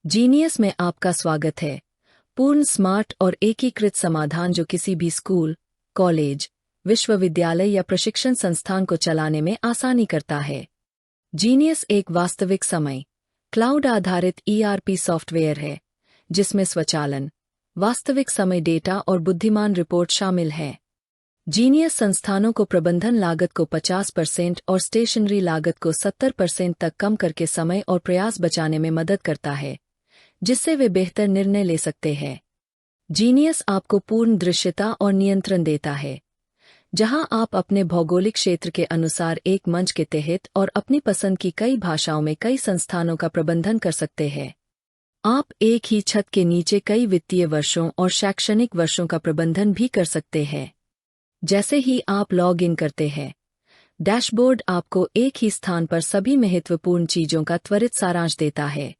Genius में आपका स्वागत है। पूर्ण स्मार्ट और एकीकृत समाधान जो किसी भी स्कूल, कॉलेज, विश्वविद्यालय या प्रशिक्षण संस्थान को चलाने में आसानी करता है। जीनियस एक वास्तविक समय, क्लाउड आधारित ईआरपी सॉफ्टवेयर है, जिसमें स्वचालन, वास्तविक समय डेटा और बुद्धिमान रिपोर्ट शामिल है। जीनियस संस्थानों को प्रबंधन लागत को 50% और स्टेशनरी लागत को 70% तक कम करके समय और प्रयास बचाने में मदद करता है, जिससे वे बेहतर निर्णय ले सकते हैं। जीनियस आपको पूर्ण दृश्यता और नियंत्रण देता है, जहां आप अपने भौगोलिक क्षेत्र के अनुसार एक मंच के तहत और अपनी पसंद की कई भाषाओं में कई संस्थानों का प्रबंधन कर सकते हैं। आप एक ही छत के नीचे कई वित्तीय वर्षों और शैक्षणिक वर्षों का प्रबंधन भी कर सकते हैं। जैसे ही आप लॉग इन करते हैं, डैशबोर्ड आपको एक ही स्थान पर सभी महत्वपूर्ण चीजों का त्वरित सारांश देता है।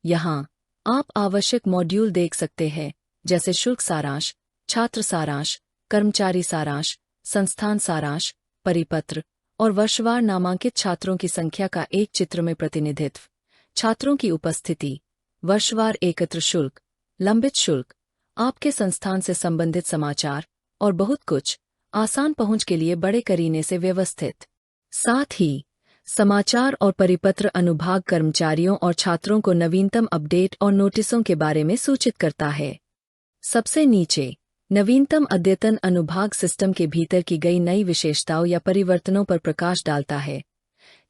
यहाँ आप आवश्यक मॉड्यूल देख सकते हैं, जैसे शुल्क सारांश, छात्र सारांश, कर्मचारी सारांश, संस्थान सारांश, परिपत्र और वर्षवार नामांकित छात्रों की संख्या का एक चित्र में प्रतिनिधित्व, छात्रों की उपस्थिति, वर्षवार एकत्र शुल्क, लंबित शुल्क, आपके संस्थान से संबंधित समाचार और बहुत कुछ आसान पहुंच के लिए बड़े करीने से व्यवस्थित। साथ ही समाचार और परिपत्र अनुभाग कर्मचारियों और छात्रों को नवीनतम अपडेट और नोटिसों के बारे में सूचित करता है। सबसे नीचे नवीनतम अद्यतन अनुभाग सिस्टम के भीतर की गई नई विशेषताओं या परिवर्तनों पर प्रकाश डालता है,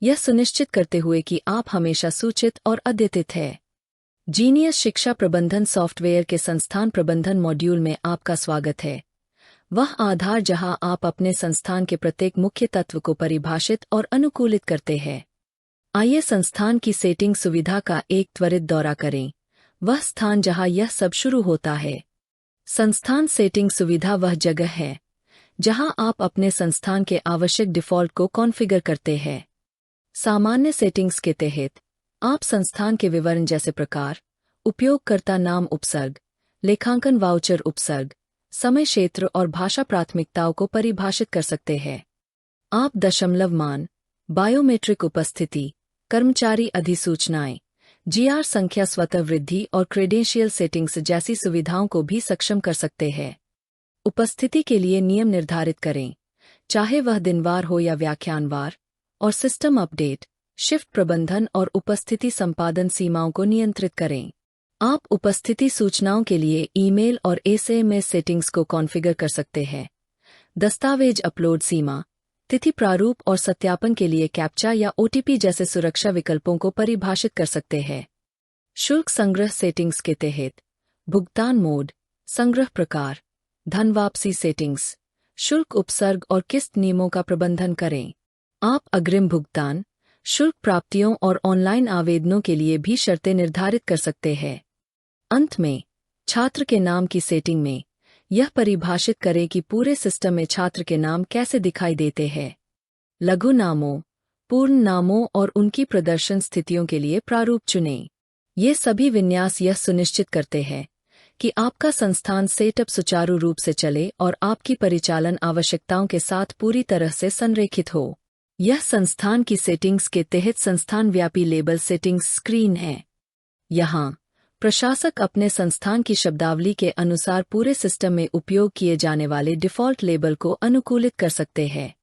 यह सुनिश्चित करते हुए कि आप हमेशा सूचित और अद्यतित है। जीनियस शिक्षा प्रबंधन सॉफ्टवेयर के संस्थान प्रबंधन मॉड्यूल में आपका स्वागत है। वह आधार जहां आप अपने संस्थान के प्रत्येक मुख्य तत्व को परिभाषित और अनुकूलित करते हैं। आइए संस्थान की सेटिंग सुविधा का एक त्वरित दौरा करें, वह स्थान जहां यह सब शुरू होता है। संस्थान सेटिंग सुविधा वह जगह है जहां आप अपने संस्थान के आवश्यक डिफ़ॉल्ट को कॉन्फ़िगर करते हैं। सामान्य सेटिंग्स के तहत आप संस्थान के विवरण जैसे प्रकार, उपयोगकर्ता नाम उपसर्ग, लेखांकन वाउचर उपसर्ग, समय क्षेत्र और भाषा प्राथमिकताओं को परिभाषित कर सकते हैं। आप दशमलव मान, बायोमेट्रिक उपस्थिति, कर्मचारी अधिसूचनाएं, जीआर संख्या स्वतः वृद्धि और क्रेडेंशियल सेटिंग्स जैसी सुविधाओं को भी सक्षम कर सकते हैं। उपस्थिति के लिए नियम निर्धारित करें, चाहे वह दिनवार हो या व्याख्यानवार, और सिस्टम अपडेट, शिफ्ट प्रबंधन और उपस्थिति संपादन सीमाओं को नियंत्रित करें। आप उपस्थिति सूचनाओं के लिए ईमेल और एसएमएस सेटिंग्स को कॉन्फ़िगर कर सकते हैं। दस्तावेज अपलोड सीमा, तिथि प्रारूप और सत्यापन के लिए कैप्चा या ओटीपी जैसे सुरक्षा विकल्पों को परिभाषित कर सकते हैं। शुल्क संग्रह सेटिंग्स के तहत भुगतान मोड, संग्रह प्रकार, धन वापसी सेटिंग्स, शुल्क उपसर्ग और किस्त नियमों का प्रबंधन करें। आप अग्रिम भुगतान, शुल्क प्राप्तियों और ऑनलाइन आवेदनों के लिए भी शर्तें निर्धारित कर सकते हैं। अंत में छात्र के नाम की सेटिंग में यह परिभाषित करें कि पूरे सिस्टम में छात्र के नाम कैसे दिखाई देते हैं। लघु नामों, पूर्ण नामों और उनकी प्रदर्शन स्थितियों के लिए प्रारूप चुनें। ये सभी विन्यास यह सुनिश्चित करते हैं कि आपका संस्थान सेटअप सुचारू रूप से चले और आपकी परिचालन आवश्यकताओं के साथ पूरी तरह से संरेखित हो। यह संस्थान की सेटिंग्स के तहत संस्थान व्यापी लेबल सेटिंग्स स्क्रीन है। यहाँ प्रशासक अपने संस्थान की शब्दावली के अनुसार पूरे सिस्टम में उपयोग किए जाने वाले डिफ़ॉल्ट लेबल को अनुकूलित कर सकते हैं।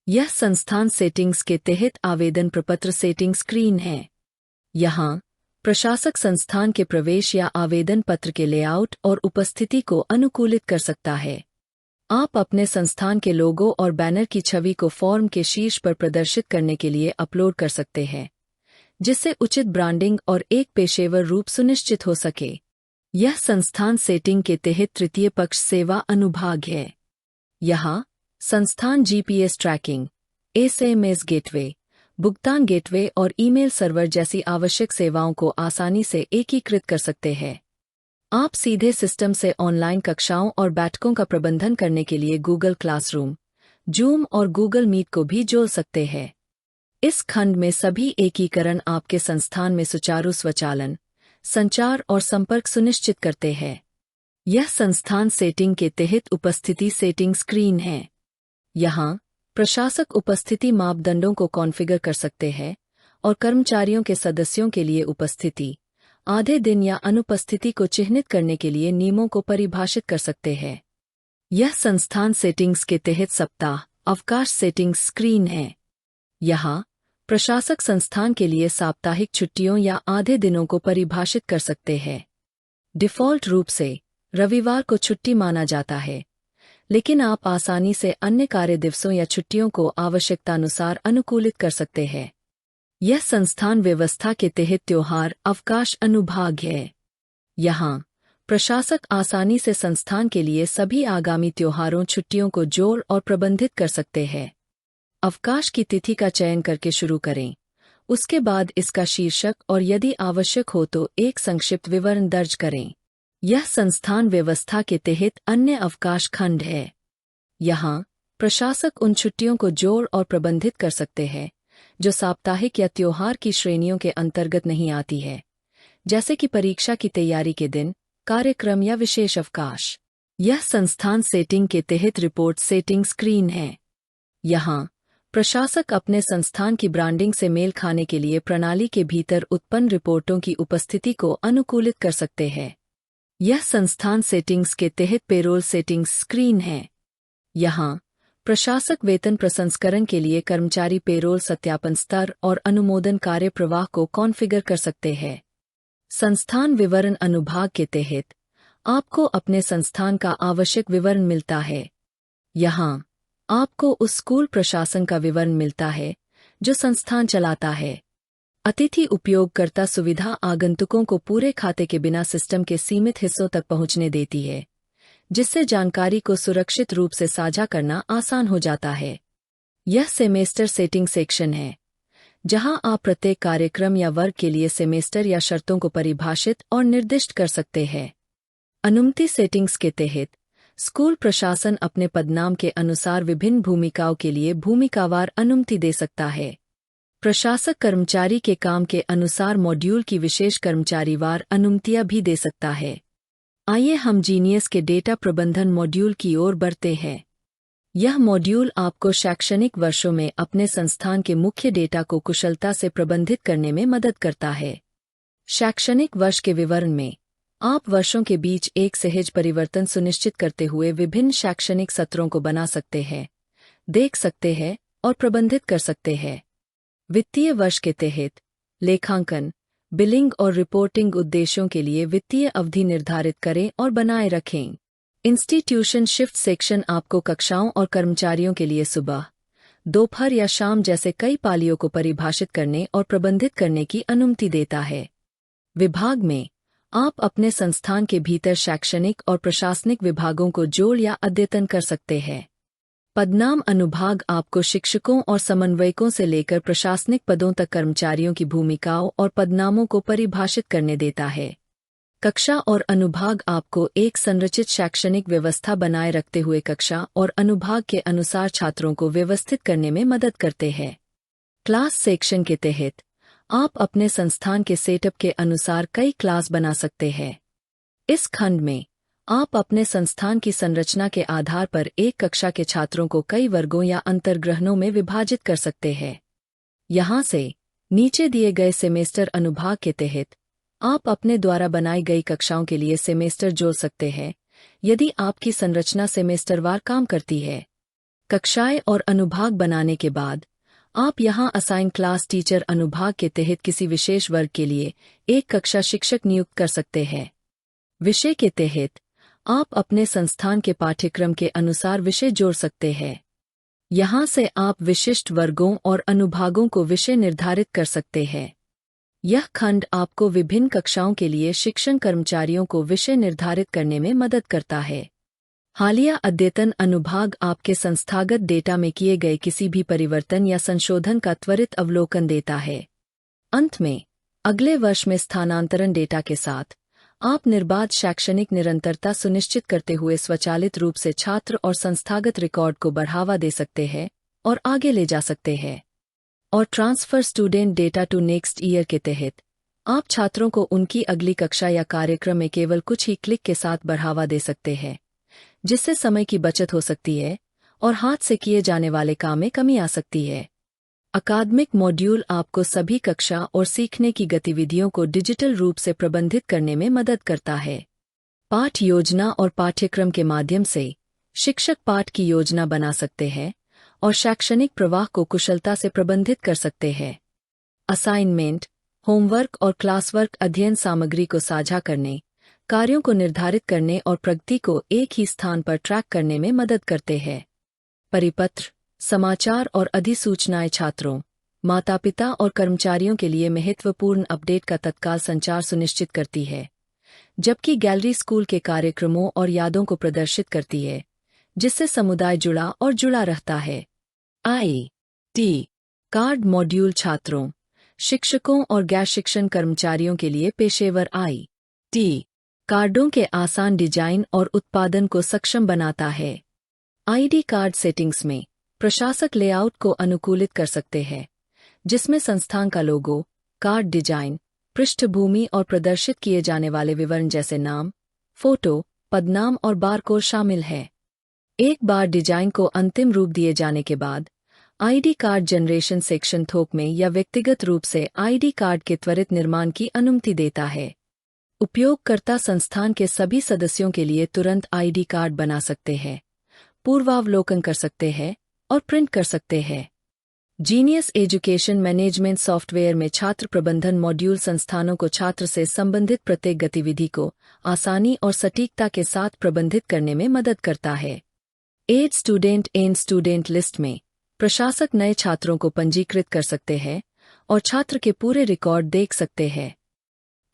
यह संस्थान सेटिंग्स के तहत आवेदन प्रपत्र सेटिंग स्क्रीन है। यहाँ प्रशासक संस्थान के प्रवेश या आवेदन पत्र के लेआउट और उपस्थिति को अनुकूलित कर सकता है। आप अपने संस्थान के लोगो और बैनर की छवि को फॉर्म के शीर्ष पर प्रदर्शित करने के लिए अपलोड कर सकते हैं, जिससे उचित ब्रांडिंग और एक पेशेवर रूप सुनिश्चित हो सके। यह संस्थान सेटिंग के तहत तृतीय पक्ष सेवा अनुभाग है। यहाँ संस्थान जीपीएस ट्रैकिंग, एसएमएस गेटवे, भुगतान गेटवे और ईमेल सर्वर जैसी आवश्यक सेवाओं को आसानी से एकीकृत कर सकते हैं। आप सीधे सिस्टम से ऑनलाइन कक्षाओं और बैठकों का प्रबंधन करने के लिए गूगल क्लासरूम, जूम और गूगल मीट को भी जोड़ सकते हैं। इस खंड में सभी एकीकरण आपके संस्थान में सुचारू स्वचालन, संचार और संपर्क सुनिश्चित करते हैं। यह संस्थान सेटिंग के तहत उपस्थिति सेटिंग स्क्रीन है। यहाँ प्रशासक उपस्थिति मापदंडों को कॉन्फ़िगर कर सकते हैं और कर्मचारियों के सदस्यों के लिए उपस्थिति, आधे दिन या अनुपस्थिति को चिह्नित करने के लिए नियमों को परिभाषित कर सकते हैं। यह संस्थान सेटिंग्स के तहत सप्ताह अवकाश सेटिंग्स स्क्रीन है। यहाँ प्रशासक संस्थान के लिए साप्ताहिक छुट्टियों या आधे दिनों को परिभाषित कर सकते हैं। डिफ़ॉल्ट रूप से रविवार को छुट्टी माना जाता है, लेकिन आप आसानी से अन्य कार्य दिवसों या छुट्टियों को आवश्यकतानुसार अनुकूलित कर सकते हैं। यह संस्थान व्यवस्था के तहत त्योहार अवकाश अनुभाग है। यहाँ प्रशासक आसानी से संस्थान के लिए सभी आगामी त्योहारों छुट्टियों को जोड़ और प्रबंधित कर सकते हैं। अवकाश की तिथि का चयन करके शुरू करें, उसके बाद इसका शीर्षक और यदि आवश्यक हो तो एक संक्षिप्त विवरण दर्ज करें। यह संस्थान व्यवस्था के तहत अन्य अवकाश खंड है। यहाँ प्रशासक उन छुट्टियों को जोड़ और प्रबंधित कर सकते हैं जो साप्ताहिक या त्योहार की श्रेणियों के अंतर्गत नहीं आती है, जैसे कि परीक्षा की तैयारी के दिन, कार्यक्रम या विशेष अवकाश। यह संस्थान सेटिंग के तहत रिपोर्ट सेटिंग स्क्रीन है। यहाँ प्रशासक अपने संस्थान की ब्रांडिंग से मेल खाने के लिए प्रणाली के भीतर उत्पन्न रिपोर्टों की उपस्थिति को अनुकूलित कर सकते हैं। यह संस्थान सेटिंग्स के तहत पेरोल सेटिंग्स स्क्रीन है। यहाँ प्रशासक वेतन प्रसंस्करण के लिए कर्मचारी पेरोल सत्यापन स्तर और अनुमोदन कार्य प्रवाह को कॉन्फ़िगर कर सकते हैं। संस्थान विवरण अनुभाग के तहत आपको अपने संस्थान का आवश्यक विवरण मिलता है। यहाँ आपको उस स्कूल प्रशासन का विवरण मिलता है जो संस्थान चलाता है। अतिथि उपयोगकर्ता सुविधा आगंतुकों को पूरे खाते के बिना सिस्टम के सीमित हिस्सों तक पहुंचने देती है, जिससे जानकारी को सुरक्षित रूप से साझा करना आसान हो जाता है। यह सेमेस्टर सेटिंग सेक्शन है, जहां आप प्रत्येक कार्यक्रम या वर्ग के लिए सेमेस्टर या शर्तों को परिभाषित और निर्दिष्ट कर सकते हैं। अनुमति सेटिंग्स के तहत स्कूल प्रशासन अपने पदनाम के अनुसार विभिन्न भूमिकाओं के लिए भूमिकावार अनुमति दे सकता है। प्रशासक कर्मचारी के काम के अनुसार मॉड्यूल की विशेष कर्मचारीवार अनुमतियां भी दे सकता है। आइए हम जीनियस के डेटा प्रबंधन मॉड्यूल की ओर बढ़ते हैं। यह मॉड्यूल आपको शैक्षणिक वर्षों में अपने संस्थान के मुख्य डेटा को कुशलता से प्रबंधित करने में मदद करता है। शैक्षणिक वर्ष के विवरण में आप वर्षों के बीच एक सहज परिवर्तन सुनिश्चित करते हुए विभिन्न शैक्षणिक सत्रों को बना सकते हैं, देख सकते हैं और प्रबंधित कर सकते हैं। वित्तीय वर्ष के तहत लेखांकन, बिलिंग और रिपोर्टिंग उद्देश्यों के लिए वित्तीय अवधि निर्धारित करें और बनाए रखें। इंस्टीट्यूशन शिफ्ट सेक्शन आपको कक्षाओं और कर्मचारियों के लिए सुबह, दोपहर या शाम जैसे कई पालियों को परिभाषित करने और प्रबंधित करने की अनुमति देता है। विभाग में आप अपने संस्थान के भीतर शैक्षणिक और प्रशासनिक विभागों को जोड़ या अद्यतन कर सकते हैं। पदनाम अनुभाग आपको शिक्षकों और समन्वयकों से लेकर प्रशासनिक पदों तक कर्मचारियों की भूमिकाओं और पदनामों को परिभाषित करने देता है। कक्षा और अनुभाग आपको एक संरचित शैक्षणिक व्यवस्था बनाए रखते हुए कक्षा और अनुभाग के अनुसार छात्रों को व्यवस्थित करने में मदद करते हैं। क्लास सेक्शन के तहत आप अपने संस्थान के सेटअप के अनुसार कई क्लास बना सकते हैं। इस खंड में आप अपने संस्थान की संरचना के आधार पर एक कक्षा के छात्रों को कई वर्गों या अंतर्ग्रहणों में विभाजित कर सकते हैं। यहाँ से नीचे दिए गए सेमेस्टर अनुभाग के तहत आप अपने द्वारा बनाई गई कक्षाओं के लिए सेमेस्टर जोड़ सकते हैं, यदि आपकी संरचना सेमेस्टरवार काम करती है। कक्षाएं और अनुभाग बनाने के बाद आप यहाँ असाइन क्लास टीचर अनुभाग के तहत किसी विशेष वर्ग के लिए एक कक्षा शिक्षक नियुक्त कर सकते हैं। विषय के तहत आप अपने संस्थान के पाठ्यक्रम के अनुसार विषय जोड़ सकते हैं। यहाँ से आप विशिष्ट वर्गों और अनुभागों को विषय निर्धारित कर सकते हैं। यह खंड आपको विभिन्न कक्षाओं के लिए शिक्षण कर्मचारियों को विषय निर्धारित करने में मदद करता है। हालिया अद्यतन अनुभाग आपके संस्थागत डेटा में किए गए किसी भी परिवर्तन या संशोधन का त्वरित अवलोकन देता है। अंत में अगले वर्ष में स्थानांतरण डेटा के साथ आप निर्बाध शैक्षणिक निरंतरता सुनिश्चित करते हुए स्वचालित रूप से छात्र और संस्थागत रिकॉर्ड को बढ़ावा दे सकते हैं और आगे ले जा सकते हैं। और transfer student data to next year के तहत आप छात्रों को उनकी अगली कक्षा या कार्यक्रम में केवल कुछ ही क्लिक के साथ बढ़ावा दे सकते हैं, जिससे समय की बचत हो सकती है और हाथ से किए जाने वाले काम में कमी आ सकती है। अकादमिक मॉड्यूल आपको सभी कक्षा और सीखने की गतिविधियों को डिजिटल रूप से प्रबंधित करने में मदद करता है। पाठ योजना और पाठ्यक्रम के माध्यम से शिक्षक पाठ की योजना बना सकते हैं और शैक्षणिक प्रवाह को कुशलता से प्रबंधित कर सकते हैं। असाइनमेंट, होमवर्क और क्लासवर्क अध्ययन सामग्री को साझा करने, कार्यों को निर्धारित करने और प्रगति को एक ही स्थान पर ट्रैक करने में मदद करते हैं। परिपत्र, समाचार और अधिसूचनाएं छात्रों, माता-पिता और कर्मचारियों के लिए महत्वपूर्ण अपडेट का तत्काल संचार सुनिश्चित करती है, जबकि गैलरी स्कूल के कार्यक्रमों और यादों को प्रदर्शित करती है, जिससे समुदाय जुड़ा रहता है। आई.टी. कार्ड मॉड्यूल छात्रों, शिक्षकों और गैर शिक्षण कर्मचारियों के लिए पेशेवर आई.टी. कार्डों के आसान डिजाइन और उत्पादन को सक्षम बनाता है। आईडी कार्ड सेटिंग्स में प्रशासक लेआउट को अनुकूलित कर सकते हैं, जिसमें संस्थान का लोगो, कार्ड डिजाइन, पृष्ठभूमि और प्रदर्शित किए जाने वाले विवरण जैसे नाम, फोटो, पदनाम और बारकोड शामिल है। एक बार डिजाइन को अंतिम रूप दिए जाने के बाद, आईडी कार्ड जनरेशन सेक्शन थोक में या व्यक्तिगत रूप से आईडी कार्ड के त्वरित निर्माण की अनुमति देता है। उपयोगकर्ता संस्थान के सभी सदस्यों के लिए तुरंत आईडी कार्ड बना सकते हैं, पूर्वावलोकन कर सकते हैं और प्रिंट कर सकते हैं। जीनियस एजुकेशन मैनेजमेंट सॉफ्टवेयर में छात्र प्रबंधन मॉड्यूल संस्थानों को छात्र से संबंधित प्रत्येक गतिविधि को आसानी और सटीकता के साथ प्रबंधित करने में मदद करता है। एड स्टूडेंट लिस्ट में प्रशासक नए छात्रों को पंजीकृत कर सकते हैं और छात्र के पूरे रिकॉर्ड देख सकते हैं।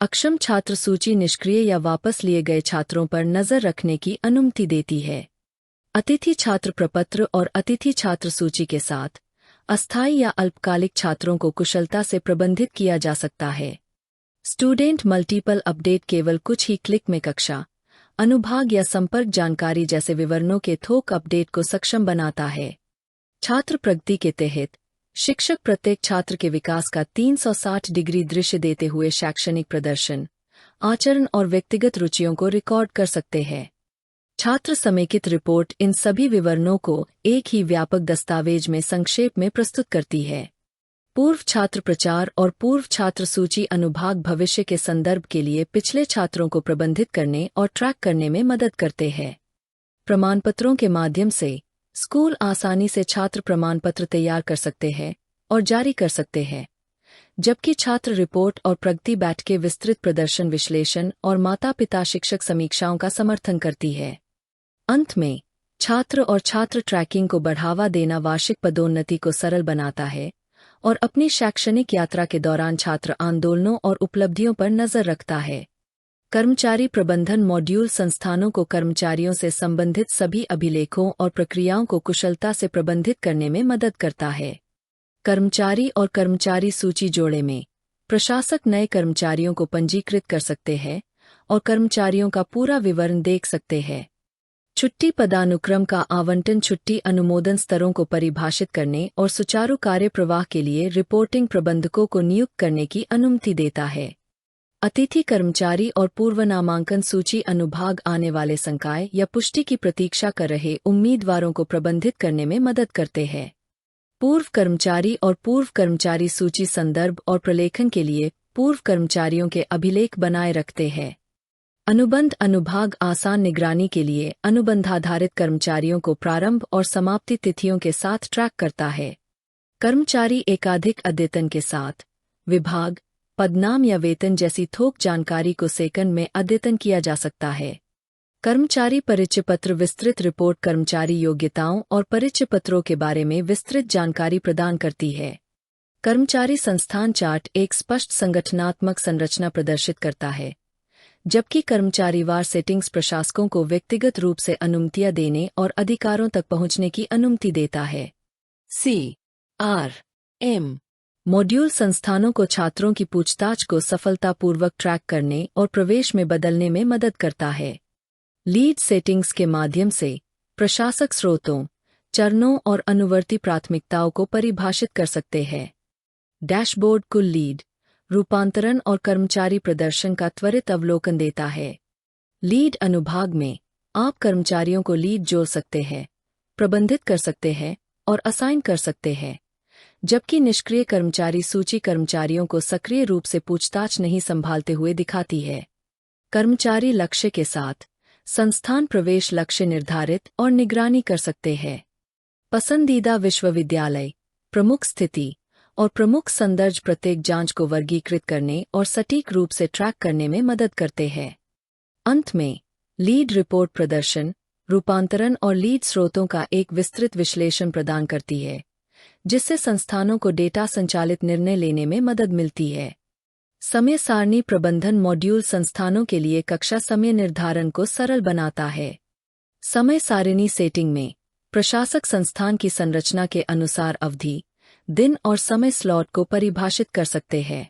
अक्षम छात्र सूची निष्क्रिय या वापस लिए गए छात्रों पर नजर रखने की अनुमति देती है। अतिथि छात्र प्रपत्र और अतिथि छात्र सूची के साथ अस्थायी या अल्पकालिक छात्रों को कुशलता से प्रबंधित किया जा सकता है। स्टूडेंट मल्टीपल अपडेट केवल कुछ ही क्लिक में कक्षा, अनुभाग या संपर्क जानकारी जैसे विवरणों के थोक अपडेट को सक्षम बनाता है। छात्र प्रगति के तहत शिक्षक प्रत्येक छात्र के विकास का 360 डिग्री दृश्य देते हुए शैक्षणिक प्रदर्शन, आचरण और व्यक्तिगत रुचियों को रिकॉर्ड कर सकते हैं। छात्र समेकित रिपोर्ट इन सभी विवरणों को एक ही व्यापक दस्तावेज में संक्षेप में प्रस्तुत करती है। पूर्व छात्र प्रचार और पूर्व छात्र सूची अनुभाग भविष्य के संदर्भ के लिए पिछले छात्रों को प्रबंधित करने और ट्रैक करने में मदद करते हैं। प्रमाणपत्रों के माध्यम से स्कूल आसानी से छात्र प्रमाण पत्र तैयार कर सकते हैं और जारी कर सकते हैं, जबकि छात्र रिपोर्ट और प्रगति बैठकें विस्तृत प्रदर्शन विश्लेषण और माता-पिता शिक्षक समीक्षाओं का समर्थन करती है। अंत में, छात्र और छात्र ट्रैकिंग को बढ़ावा देना वार्षिक पदोन्नति को सरल बनाता है और अपनी शैक्षणिक यात्रा के दौरान छात्र आंदोलनों और उपलब्धियों पर नजर रखता है। कर्मचारी प्रबंधन मॉड्यूल संस्थानों को कर्मचारियों से संबंधित सभी अभिलेखों और प्रक्रियाओं को कुशलता से प्रबंधित करने में मदद करता है। कर्मचारी और कर्मचारी सूची जोड़े में प्रशासक नए कर्मचारियों को पंजीकृत कर सकते हैं और कर्मचारियों का पूरा विवरण देख सकते हैं। छुट्टी पदानुक्रम का आवंटन छुट्टी अनुमोदन स्तरों को परिभाषित करने और सुचारू कार्य प्रवाह के लिए रिपोर्टिंग प्रबंधकों को नियुक्त करने की अनुमति देता है। अतिथि कर्मचारी और पूर्व नामांकन सूची अनुभाग आने वाले संकाय या पुष्टि की प्रतीक्षा कर रहे उम्मीदवारों को प्रबंधित करने में मदद करते हैं। पूर्व कर्मचारी और पूर्व कर्मचारी सूची संदर्भ और प्रलेखन के लिए पूर्व कर्मचारियों के अभिलेख बनाए रखते हैं। अनुबंध अनुभाग आसान निगरानी के लिए अनुबंधाधारित कर्मचारियों को प्रारंभ और समाप्ति तिथियों के साथ ट्रैक करता है। कर्मचारी एकाधिक अद्यतन के साथ विभाग, पदनाम या वेतन जैसी थोक जानकारी को सेकंड में अद्यतन किया जा सकता है। कर्मचारी परिचय पत्र विस्तृत रिपोर्ट कर्मचारी योग्यताओं और परिचय पत्रों के बारे में विस्तृत जानकारी प्रदान करती है। कर्मचारी संस्थान चार्ट एक स्पष्ट संगठनात्मक संरचना प्रदर्शित करता है, जबकि कर्मचारीवार सेटिंग्स प्रशासकों को व्यक्तिगत रूप से अनुमतियां देने और अधिकारों तक पहुंचने की अनुमति देता है। CRM मॉड्यूल संस्थानों को छात्रों की पूछताछ को सफलतापूर्वक ट्रैक करने और प्रवेश में बदलने में मदद करता है। लीड सेटिंग्स के माध्यम से प्रशासक स्रोतों, चरणों और अनुवर्ती प्राथमिकताओं को परिभाषित कर सकते हैं। डैशबोर्ड कुल लीड, रूपांतरण और कर्मचारी प्रदर्शन का त्वरित अवलोकन देता है। लीड अनुभाग में आप कर्मचारियों को लीड जोड़ सकते हैं, प्रबंधित कर सकते हैं और असाइन कर सकते हैं, जबकि निष्क्रिय कर्मचारी सूची कर्मचारियों को सक्रिय रूप से पूछताछ नहीं संभालते हुए दिखाती है। कर्मचारी लक्ष्य के साथ संस्थान प्रवेश लक्ष्य निर्धारित और निगरानी कर सकते हैं। पसंदीदा विश्वविद्यालय, प्रमुख स्थिति और प्रमुख संदर्भ प्रत्येक जांच को वर्गीकृत करने और सटीक रूप से ट्रैक करने में मदद करते हैं। अंत में, लीड रिपोर्ट प्रदर्शन, रूपांतरण और लीड स्रोतों का एक विस्तृत विश्लेषण प्रदान करती है, जिससे संस्थानों को डेटा संचालित निर्णय लेने में मदद मिलती है। समय सारणी प्रबंधन मॉड्यूल संस्थानों के लिए कक्षा समय निर्धारण को सरल बनाता है। समय सारिणी सेटिंग में प्रशासक संस्थान की संरचना के अनुसार अवधि, दिन और समय स्लॉट को परिभाषित कर सकते हैं।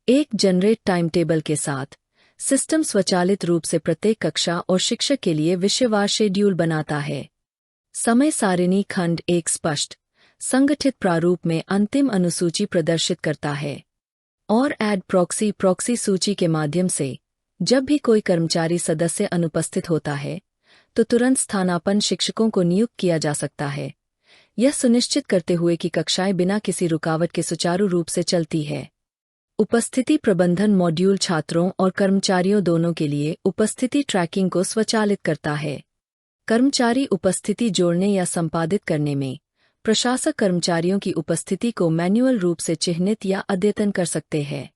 एक जनरेट टाइम टेबल के साथ सिस्टम स्वचालित रूप से प्रत्येक कक्षा और शिक्षक के लिए विषयवार शेड्यूल बनाता है। समय सारिणी खंड एक स्पष्ट, संगठित प्रारूप में अंतिम अनुसूची प्रदर्शित करता है। और ऐड प्रॉक्सी सूची के माध्यम से जब भी कोई कर्मचारी सदस्य अनुपस्थित होता है तो तुरंत स्थानापन्न शिक्षकों को नियुक्त किया जा सकता है, यह सुनिश्चित करते हुए कि कक्षाएं बिना किसी रुकावट के सुचारू रूप से चलती है। उपस्थिति प्रबंधन मॉड्यूल छात्रों और कर्मचारियों दोनों के लिए उपस्थिति ट्रैकिंग को स्वचालित करता है। कर्मचारी उपस्थिति जोड़ने या संपादित करने में प्रशासक कर्मचारियों की उपस्थिति को मैन्युअल रूप से चिह्नित या अद्यतन कर सकते हैं।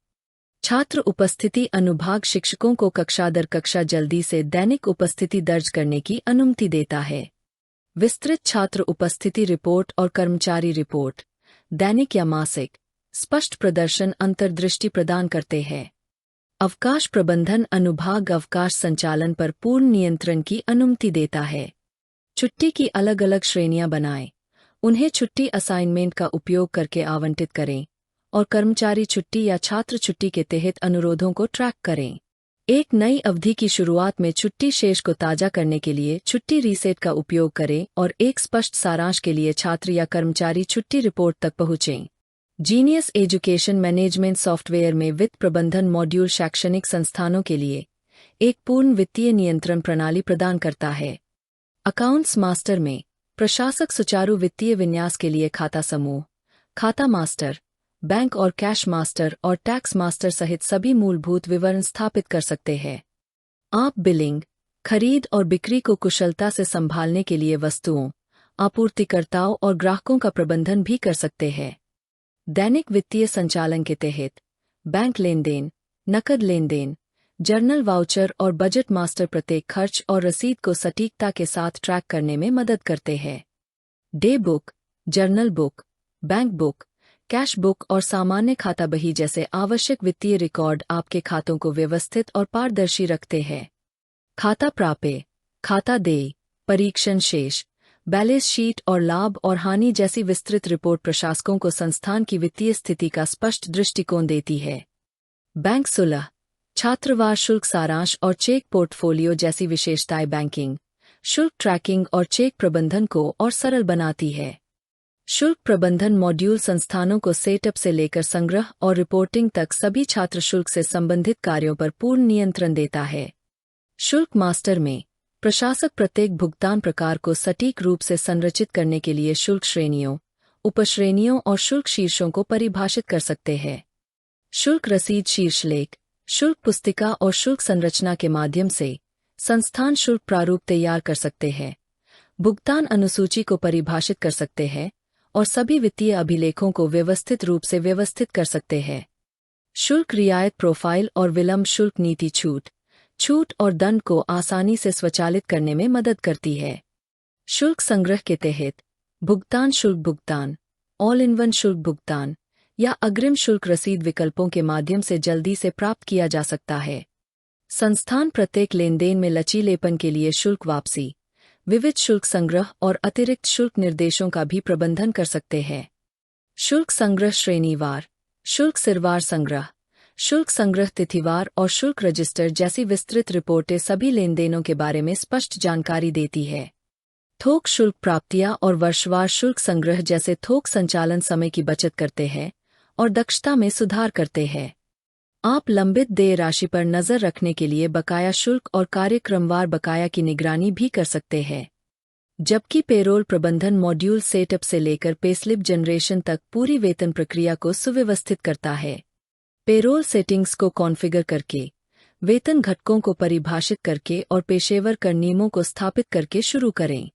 छात्र उपस्थिति अनुभाग शिक्षकों को कक्षा दर कक्षा जल्दी से दैनिक उपस्थिति दर्ज करने की अनुमति देता है। विस्तृत छात्र उपस्थिति रिपोर्ट और कर्मचारी रिपोर्ट, दैनिक या मासिक, स्पष्ट प्रदर्शन अंतर्दृष्टि प्रदान करते हैं। अवकाश प्रबंधन अनुभाग अवकाश संचालन पर पूर्ण नियंत्रण की अनुमति देता है। छुट्टी की अलग अलग श्रेणियां बनाएं, उन्हें छुट्टी असाइनमेंट का उपयोग करके आवंटित करें और कर्मचारी छुट्टी या छात्र छुट्टी के तहत अनुरोधों को ट्रैक करें। एक नई अवधि की शुरुआत में छुट्टी शेष को ताज़ा करने के लिए छुट्टी रीसेट का उपयोग करें और एक स्पष्ट सारांश के लिए छात्र या कर्मचारी छुट्टी रिपोर्ट तक पहुंचें। जीनियस एजुकेशन मैनेजमेंट सॉफ्टवेयर में वित्त प्रबंधन मॉड्यूल शैक्षणिक संस्थानों के लिए एक पूर्ण वित्तीय नियंत्रण प्रणाली प्रदान करता है। अकाउंट्स मास्टर में प्रशासक सुचारू वित्तीय विन्यास के लिए खाता समूह, खाता मास्टर, बैंक और कैश मास्टर और टैक्स मास्टर सहित सभी मूलभूत विवरण स्थापित कर सकते हैं। आप बिलिंग, खरीद और बिक्री को कुशलता से संभालने के लिए वस्तुओं, आपूर्तिकर्ताओं और ग्राहकों का प्रबंधन भी कर सकते हैं। दैनिक वित्तीय संचालन के तहत बैंक लेनदेन, नकद लेनदेन, जर्नल वाउचर और बजट मास्टर प्रत्येक खर्च और रसीद को सटीकता के साथ ट्रैक करने में मदद करते हैं। Day book, journal book, bank book, cash book और सामान्य खाता बही जैसे आवश्यक वित्तीय रिकॉर्ड आपके खातों को व्यवस्थित और पारदर्शी रखते हैं। खाता प्राप्य, खाता देय, परीक्षण शेष, बैलेंस शीट और लाभ और हानि जैसी विस्तृत रिपोर्ट प्रशासकों को संस्थान की वित्तीय स्थिति का स्पष्ट दृष्टिकोण देती है। बैंक सुलह, छात्रवार शुल्क सारांश और चेक पोर्टफोलियो जैसी विशेषताएं बैंकिंग, शुल्क ट्रैकिंग और चेक प्रबंधन को और सरल बनाती है। शुल्क प्रबंधन मॉड्यूल संस्थानों को सेटअप से लेकर संग्रह और रिपोर्टिंग तक सभी छात्र शुल्क से संबंधित कार्यों पर पूर्ण नियंत्रण देता है। शुल्क मास्टर में प्रशासक प्रत्येक भुगतान प्रकार को सटीक रूप से संरचित करने के लिए शुल्क श्रेणियों, उपश्रेणियों और शुल्क शीर्षों को परिभाषित कर सकते हैं। शुल्क रसीद शीर्षलेख, शुल्क पुस्तिका और शुल्क संरचना के माध्यम से संस्थान शुल्क प्रारूप तैयार कर सकते हैं, भुगतान अनुसूची को परिभाषित कर सकते हैं और सभी वित्तीय अभिलेखों को व्यवस्थित रूप से व्यवस्थित कर सकते हैं। शुल्क रियायत प्रोफाइल और विलंब शुल्क नीति छूट और दंड को आसानी से स्वचालित करने में मदद करती है। शुल्क संग्रह के तहत भुगतान शुल्क भुगतान, ऑल इन वन शुल्क भुगतान या अग्रिम शुल्क रसीद विकल्पों के माध्यम से जल्दी से प्राप्त किया जा सकता है। संस्थान प्रत्येक लेनदेन में लचीलेपन के लिए शुल्क वापसी, विविध शुल्क संग्रह और अतिरिक्त शुल्क निर्देशों का भी प्रबंधन कर सकते हैं। शुल्क संग्रह श्रेणीवार, शुल्क सिरवार संग्रह, शुल्क संग्रह तिथिवार और शुल्क रजिस्टर जैसी विस्तृत रिपोर्टें सभी लेनदेनों के बारे में स्पष्ट जानकारी देती है। थोक शुल्क प्राप्तियां और वर्षवार शुल्क संग्रह जैसे थोक संचालन समय की बचत करते हैं और दक्षता में सुधार करते हैं। आप लंबित देय राशि पर नजर रखने के लिए बकाया शुल्क और कार्यक्रमवार बकाया की निगरानी भी कर सकते हैं। जबकि पेरोल प्रबंधन मॉड्यूल सेटअप से लेकर पेस्लिप जनरेशन तक पूरी वेतन प्रक्रिया को सुव्यवस्थित करता है। पेरोल सेटिंग्स को कॉन्फ़िगर करके, वेतन घटकों को परिभाषित करके और पेशेवर कर नियमों को स्थापित करके शुरू करें।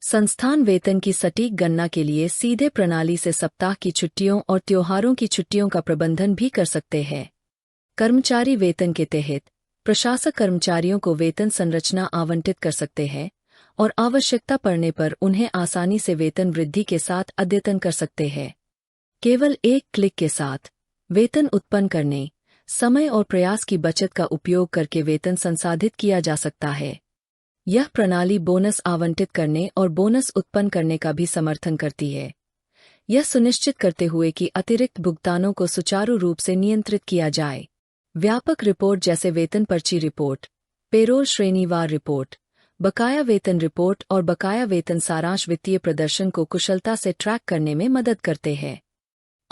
संस्थान वेतन की सटीक गणना के लिए सीधे प्रणाली से सप्ताह की छुट्टियों और त्योहारों की छुट्टियों का प्रबंधन भी कर सकते हैं। कर्मचारी वेतन के तहत प्रशासक कर्मचारियों को वेतन संरचना आवंटित कर सकते हैं और आवश्यकता पड़ने पर उन्हें आसानी से वेतन वृद्धि के साथ अद्यतन कर सकते हैं। केवल एक क्लिक के साथ वेतन उत्पन्न करने, समय और प्रयास की बचत का उपयोग करके वेतन संसाधित किया जा सकता है। यह प्रणाली बोनस आवंटित करने और बोनस उत्पन्न करने का भी समर्थन करती है, यह सुनिश्चित करते हुए कि अतिरिक्त भुगतानों को सुचारू रूप से नियंत्रित किया जाए। व्यापक रिपोर्ट जैसे वेतन पर्ची रिपोर्ट, पेरोल श्रेणीवार रिपोर्ट, बकाया वेतन रिपोर्ट और बकाया वेतन सारांश वित्तीय प्रदर्शन को कुशलता से ट्रैक करने में मदद करते हैं।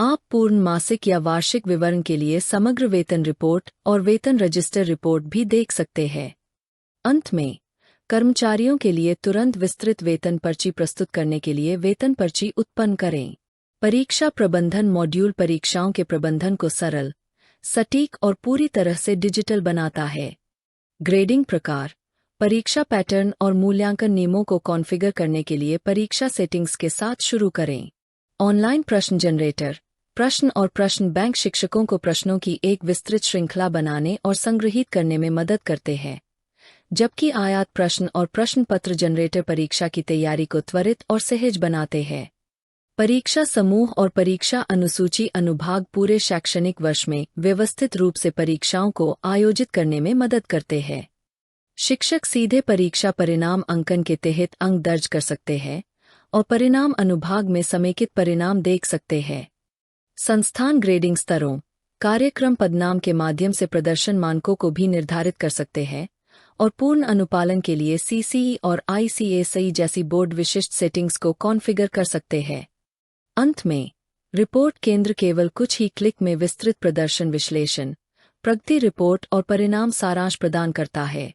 आप पूर्ण मासिक या वार्षिक विवरण के लिए समग्र वेतन रिपोर्ट और वेतन रजिस्टर रिपोर्ट भी देख सकते हैं। अंत में, कर्मचारियों के लिए तुरंत विस्तृत वेतन पर्ची प्रस्तुत करने के लिए वेतन पर्ची उत्पन्न करें। परीक्षा प्रबंधन मॉड्यूल परीक्षाओं के प्रबंधन को सरल, सटीक और पूरी तरह से डिजिटल बनाता है। ग्रेडिंग प्रकार, परीक्षा पैटर्न और मूल्यांकन नियमों को कॉन्फ़िगर करने के लिए परीक्षा सेटिंग्स के साथ शुरू करें। ऑनलाइन प्रश्न जनरेटर, प्रश्न और प्रश्न बैंक शिक्षकों को प्रश्नों की एक विस्तृत श्रृंखला बनाने और संग्रहीत करने में मदद करते हैं, जबकि आयात प्रश्न और प्रश्न पत्र जनरेटर परीक्षा की तैयारी को त्वरित और सहज बनाते हैं। परीक्षा समूह और परीक्षा अनुसूची अनुभाग पूरे शैक्षणिक वर्ष में व्यवस्थित रूप से परीक्षाओं को आयोजित करने में मदद करते हैं। शिक्षक सीधे परीक्षा परिणाम अंकन के तहत अंक दर्ज कर सकते हैं और परिणाम अनुभाग में समेकित परिणाम देख सकते हैं। संस्थान ग्रेडिंग स्तरों, कार्यक्रम पदनाम के माध्यम से प्रदर्शन मानकों को भी निर्धारित कर सकते हैं और पूर्ण अनुपालन के लिए CCE और ICASI जैसी बोर्ड विशिष्ट सेटिंग्स को कॉन्फ़िगर कर सकते हैं। अंत में, रिपोर्ट केंद्र केवल कुछ ही क्लिक में विस्तृत प्रदर्शन विश्लेषण, प्रगति रिपोर्ट और परिणाम सारांश प्रदान करता है।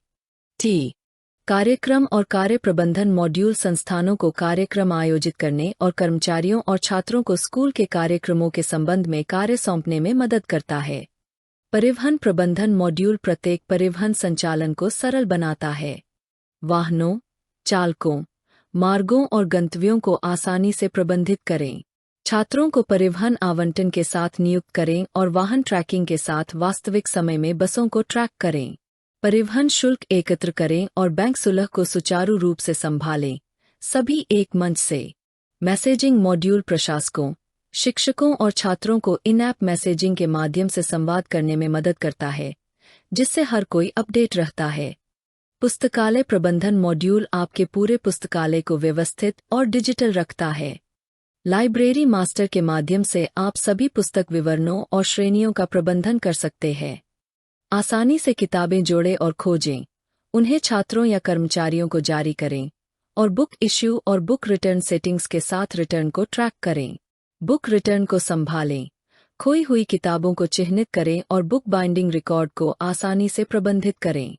कार्यक्रम और कार्य प्रबंधन मॉड्यूल संस्थानों को कार्यक्रम आयोजित करने और कर्मचारियों और छात्रों को स्कूल के कार्यक्रमों के संबंध में कार्य सौंपने में मदद करता है। परिवहन प्रबंधन मॉड्यूल प्रत्येक परिवहन संचालन को सरल बनाता है। वाहनों, चालकों, मार्गों और गंतव्यों को आसानी से प्रबंधित करें। छात्रों को परिवहन आवंटन के साथ नियुक्त करें और वाहन ट्रैकिंग के साथ वास्तविक समय में बसों को ट्रैक करें। परिवहन शुल्क एकत्र करें और बैंक सुलह को सुचारू रूप से संभालें, सभी एक मंच से। मैसेजिंग मॉड्यूल प्रशासकों, शिक्षकों और छात्रों को इन-ऐप मैसेजिंग के माध्यम से संवाद करने में मदद करता है, जिससे हर कोई अपडेट रहता है। पुस्तकालय प्रबंधन मॉड्यूल आपके पूरे पुस्तकालय को व्यवस्थित और डिजिटल रखता है। लाइब्रेरी मास्टर के माध्यम से आप सभी पुस्तक विवरणों और श्रेणियों का प्रबंधन कर सकते हैं। आसानी से किताबें जोड़ें और खोजें, उन्हें छात्रों या कर्मचारियों को जारी करें, और बुक इश्यू और बुक रिटर्न सेटिंग्स के साथ रिटर्न को ट्रैक करें। बुक रिटर्न को संभालें, खोई हुई किताबों को चिह्नित करें और बुक बाइंडिंग रिकॉर्ड को आसानी से प्रबंधित करें।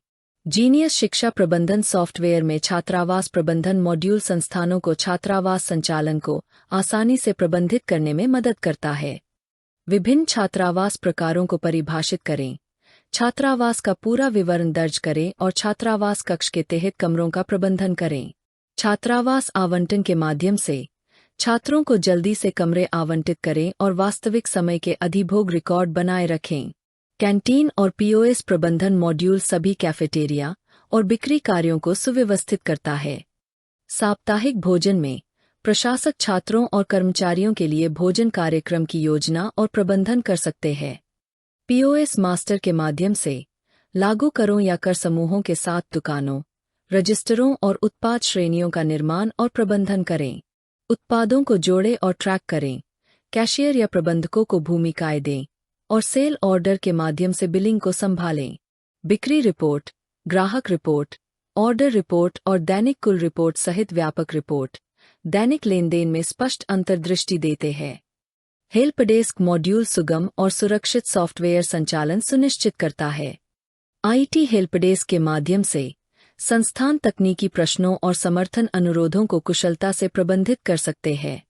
जीनियस शिक्षा प्रबंधन सॉफ्टवेयर में छात्रावास प्रबंधन मॉड्यूल संस्थानों को छात्रावास संचालन को आसानी से प्रबंधित करने में मदद करता है। विभिन्न छात्रावास प्रकारों को परिभाषित करें, छात्रावास का पूरा विवरण दर्ज करें और छात्रावास कक्ष के तहत कमरों का प्रबंधन करें। छात्रावास आवंटन के माध्यम से छात्रों को जल्दी से कमरे आवंटित करें और वास्तविक समय के अधिभोग रिकॉर्ड बनाए रखें। कैंटीन और POS प्रबंधन मॉड्यूल सभी कैफेटेरिया और बिक्री कार्यों को सुव्यवस्थित करता है। साप्ताहिक भोजन में प्रशासक छात्रों और कर्मचारियों के लिए भोजन कार्यक्रम की योजना और प्रबंधन कर सकते हैं। POS मास्टर के माध्यम से लागू करों या कर समूहों के साथ दुकानों, रजिस्टरों और उत्पाद श्रेणियों का निर्माण और प्रबंधन करें। उत्पादों को जोड़ें और ट्रैक करें, कैशियर या प्रबंधकों को भूमिकाएं दें और सेल ऑर्डर के माध्यम से बिलिंग को संभालें। बिक्री रिपोर्ट, ग्राहक रिपोर्ट, ऑर्डर रिपोर्ट और दैनिक कुल रिपोर्ट सहित व्यापक रिपोर्ट दैनिक लेनदेन में स्पष्ट अंतर्दृष्टि देते हैं। हेल्पडेस्क मॉड्यूल सुगम और सुरक्षित सॉफ्टवेयर संचालन सुनिश्चित करता है। IT हेल्पडेस्क के माध्यम से संस्थान तकनीकी प्रश्नों और समर्थन अनुरोधों को कुशलता से प्रबंधित कर सकते हैं।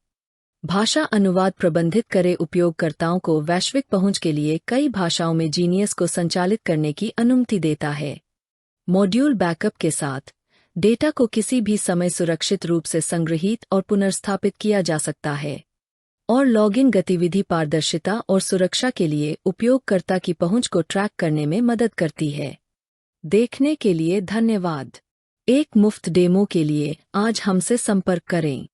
भाषा अनुवाद प्रबंधित करे उपयोगकर्ताओं को वैश्विक पहुंच के लिए कई भाषाओं में जीनियस को संचालित करने की अनुमति देता है। मॉड्यूल बैकअप के साथ डेटा को किसी भी समय सुरक्षित रूप से संग्रहीत और पुनर्स्थापित किया जा सकता है और लॉगिन गतिविधि पारदर्शिता और सुरक्षा के लिए उपयोगकर्ता की पहुंच को ट्रैक करने में मदद करती है। देखने के लिए धन्यवाद। एक मुफ्त डेमो के लिए आज हमसे संपर्क करें।